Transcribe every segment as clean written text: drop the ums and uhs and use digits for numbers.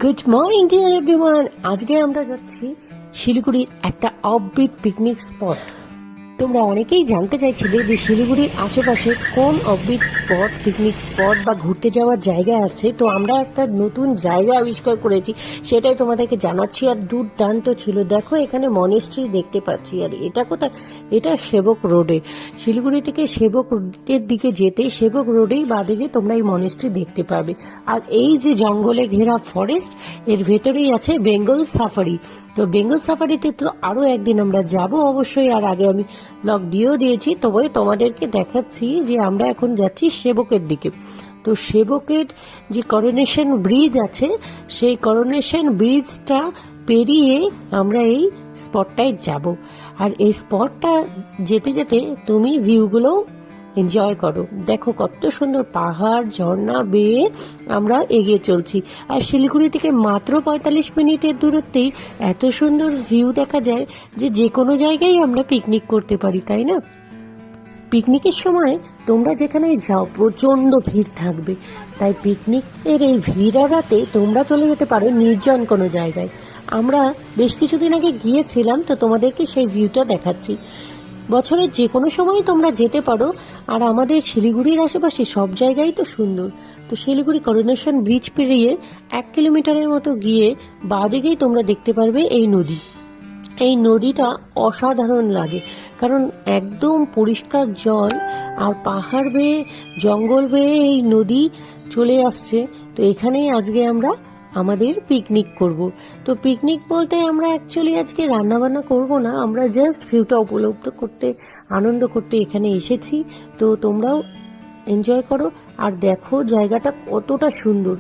Good morning deer everyone. আজকে আমরা যাচ্ছি শিলিগুড়ির একটা অফবিট পিকনিক স্পট। তোমরা অনেকেই জানতে চাইছিলে যে শিলিগুড়ির আশেপাশে কোন অফবিট স্পট, পিকনিক স্পট বা ঘুরতে যাওয়ার জায়গা আছে। তো আমরা একটা নতুন জায়গা আবিষ্কার করেছি, সেটাই তোমাদেরকে জানাচ্ছি। আর দুর্দান্ত ছিল। দেখো এখানে মনেস্ট্রি দেখতে পাচ্ছি। আর এটা কোথায়? এটা সেবক রোডে। শিলিগুড়ি থেকে সেবক রোডের দিকে যেতে সেবক রোডেই বাদিকে তোমরা এই মনেস্ট্রি দেখতে পাবে। আর এই যে জঙ্গলে ঘেরা ফরেস্ট, এর ভেতরেই আছে বেঙ্গল সাফারি। তো বেঙ্গল সাফারিতে তো আরো একদিন আমরা যাব অবশ্যই। আর আগে আমি ব্লগ দিয়েও দিয়েছি, তবে তোমাদেরকে দেখাচ্ছি যে আমরা এখন যাচ্ছি সেবকের দিকে। তো সেবকের যে করোনেশন ব্রিজ আছে, সেই করোনেশন ব্রিজটা পেরিয়ে আমরা এই স্পটটায় যাব। আর এই স্পটটা যেতে যেতে তুমি ভিউগুলো এনজয় করো। দেখো কত সুন্দর পাহাড় ঝর্ণা বেয়ে আমরা এগিয়ে চলছি। আর শিলিগুড়ি থেকে মাত্র 45 মিনিটের দূরত্বেই এত সুন্দর ভিউ দেখা যায় যে কোনো জায়গায় আমরা পিকনিক করতে পারি, তাই না? পিকনিকের সময় তোমরা যেখানে যাও প্রচন্ড ভিড় থাকবে, তাই পিকনিকের এই ভিড় এড়াতে তোমরা চলে যেতে পারো নির্জন কোনো জায়গায়। আমরা বেশ কিছুদিন আগে গিয়েছিলাম, তো তোমাদেরকে সেই ভিউটা দেখাচ্ছি। বছরের যে কোনো সময় তোমরা যেতে পারো। আর আমাদের শিলিগুড়ির আশেপাশে সব জায়গায় তো সুন্দর। তো শিলিগুড়ি করোনেশন ব্রিজ পেরিয়ে 1 কিলোমিটারের মতো গিয়ে বাঁদিকেই তোমরা দেখতে পারবে এই নদী। এই নদীটা অসাধারণ লাগে, কারণ একদম পরিষ্কার জল আর পাহাড় বেয়ে জঙ্গল বেয়ে এই নদী চলে আসছে। তো এখানেই আজকে আমরা আমাদের পিকনিক করব। তো পিকনিক বলতে আমরা অ্যাকচুয়ালি আজকে রান্না বান্না করব না, আমরা জাস্ট ভিউটা উপলব্ধ করতে, আনন্দ করতে এখানে এসেছি। তো তোমরাও এনজয় করো আর দেখো জায়গাটা কতটা সুন্দর।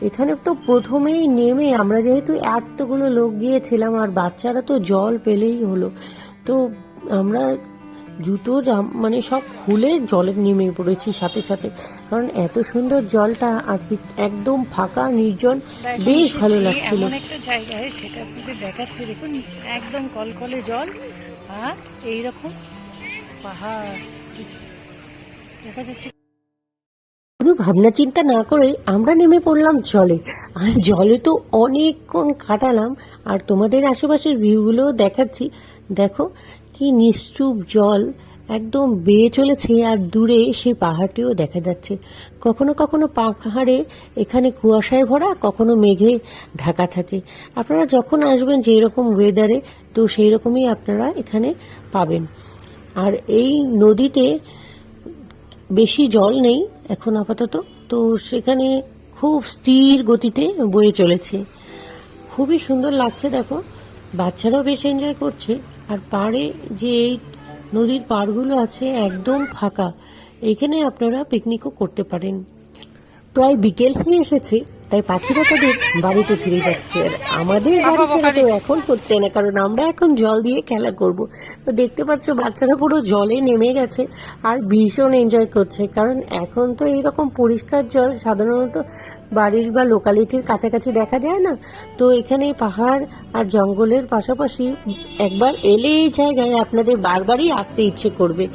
এখানে তো প্রথমেই নেমে আমরা যেহেতু এতগুলো লোক গিয়েছিলাম আর বাচ্চারা তো জল পেলেই হলো, তো আমরা জুতো মানে সব খুলে জলে নেমে পড়েছি সাথে সাথে, কারণ এত সুন্দর জলটা। আর একদম ফাঁকা নির্জন, বেশ ভালো লাগছিল। একটা জায়গায় সেটা আপনাদের দেখাচ্ছি, দেখুন একদম কলকলে জল আর এইরকম পাহাড় দেখা যাচ্ছে। কোনো ভাবনা চিন্তা না করে আমরা নেমে পড়লাম জলে। আর জলে তো অনেকক্ষণ কাটালাম। আর তোমাদের আশেপাশের ভিউগুলো দেখাচ্ছি। দেখো কি নিশ্চুপ জল একদম বেয়ে চলেছে, আর দূরে সেই পাহাড়টিও দেখা যাচ্ছে। কখনো কখনো পাহাড়ে এখানে কুয়াশায় ভরা, কখনো মেঘে ঢাকা থাকে। আপনারা যখন আসবেন যে এরকম ওয়েদারে, তো সেই রকমই আপনারা এখানে পাবেন। আর এই নদীতে বেশি জল নেই এখন আপাতত, তো সেখানে খুব স্থির গতিতে বয়ে চলেছে। খুবই সুন্দর লাগছে। দেখো বাচ্চারাও বেশ এনজয় করছে। আর পাড়ে যে এই নদীর পাড়গুলো আছে একদম ফাঁকা, এখানে আপনারা পিকনিকও করতে পারেন। প্রায় বিকেল হয়ে এসেছে, তাই পাখিরা তাদের বাড়িতে ফিরে যাচ্ছে। আর আমাদের বাড়ি ফেরা তো এখন হচ্ছে না, কারণ আমরা এখন জল দিয়ে খেলা করব। তো দেখতে পাচ্ছ বাচ্চারা পুরো জলে নেমে গেছে আর ভীষণ এনজয় করছে, কারণ এখন তো এইরকম পরিষ্কার জল সাধারণত বাড়ির বা লোকালিটির কাছাকাছি দেখা যায় না। তো এখানে পাহাড় আর জঙ্গলের পাশাপাশি একবার এলে এই জায়গায় আপনাদের বারবারই আসতে ইচ্ছে করবে।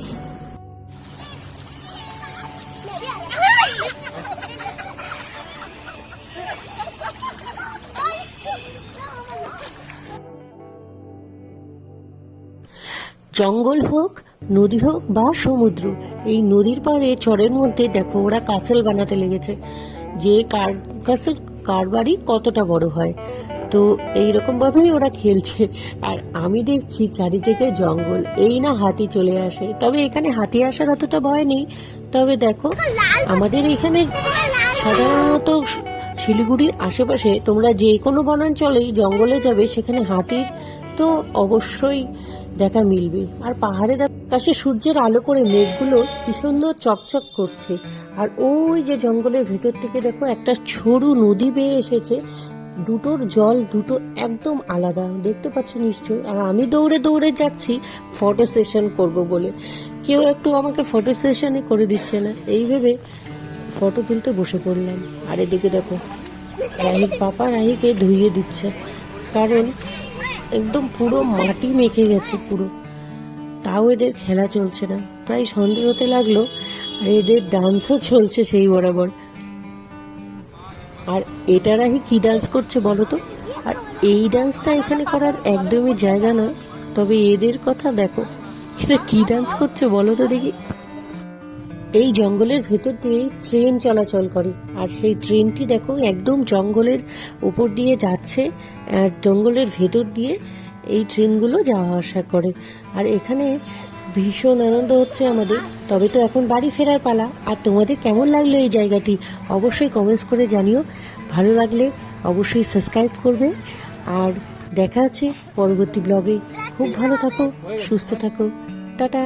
জঙ্গল হোক, নদী হোক বা সমুদ্র, এই নদীর পাড়ে চরের মধ্যে দেখো ওরা কাসল বানাতে লেগেছে, যে কার কাসল কার বাড়ি কতটা বড় হয়। তো এইরকম ভাবেই ওরা খেলছে। আর আমি দেখছি চারিদিকে জঙ্গল, এই না হাতি চলে আসে। তবে এখানে হাতি আসার অতটা ভয় নেই। তবে দেখো আমাদের এখানে সাধারণত শিলিগুড়ির আশেপাশে তোমরা যে কোনো বনাঞ্চলেই জঙ্গলে যাবে, সেখানে হাতির তো অবশ্যই দেখা মিলবে। আর পাহাড়ের কাছে সূর্যের আলো করে মেঘগুলো কি সুন্দর চকচক করছে। আর ওই যে জঙ্গলের ভেতর থেকে দেখো একটা সরু নদী বেয়ে এসেছে, দুটোর জল দুটো একদম আলাদা, দেখতে পাচ্ছ নিশ্চয়ই। আর আমি দৌড়ে দৌড়ে যাচ্ছি ফটো সেশন করব বলে, কেউ একটু আমাকে ফটো সেশনই করে দিচ্ছে না। এই ভেবে ফটো তুলতে বসে পড়লাম। আর এদিকে দেখো রাহির পাপা রাহিকে ধুইয়ে দিচ্ছে, কারণ একদম পুরো মাটি মেখে গেছে পুরো। তাও এদের খেলা চলছে না, প্রায় সন্ধে হতে লাগলো। আর এদের ডান্সও চলছে সেই বরাবর। আর এটারাই কি ডান্স করছে বলো তো? আর এই ডান্সটা এখানে করার একদমই জায়গা নয়, তবে এদের কথা দেখো, এরা কি ডান্স করছে বলো তো দেখি। এই জঙ্গলের ভেতর দিয়ে ট্রেন চলাচল করে, আর সেই ট্রেনটি দেখো একদম জঙ্গলের উপর দিয়ে যাচ্ছে, আর জঙ্গলের ভেতর দিয়ে এই ট্রেনগুলো যাওয়া আসা করে। আর এখানে ভীষণ আনন্দ হচ্ছে আমাদের। তবে তো এখন বাড়ি ফেরার পালা। আর তোমাদের কেমন লাগলো এই জায়গাটি অবশ্যই কমেন্টস করে জানিও। ভালো লাগলে অবশ্যই সাবস্ক্রাইব করবে। আর দেখা আছে পরবর্তী ব্লগে। খুব ভালো থাকো, সুস্থ থাকো, টাটা।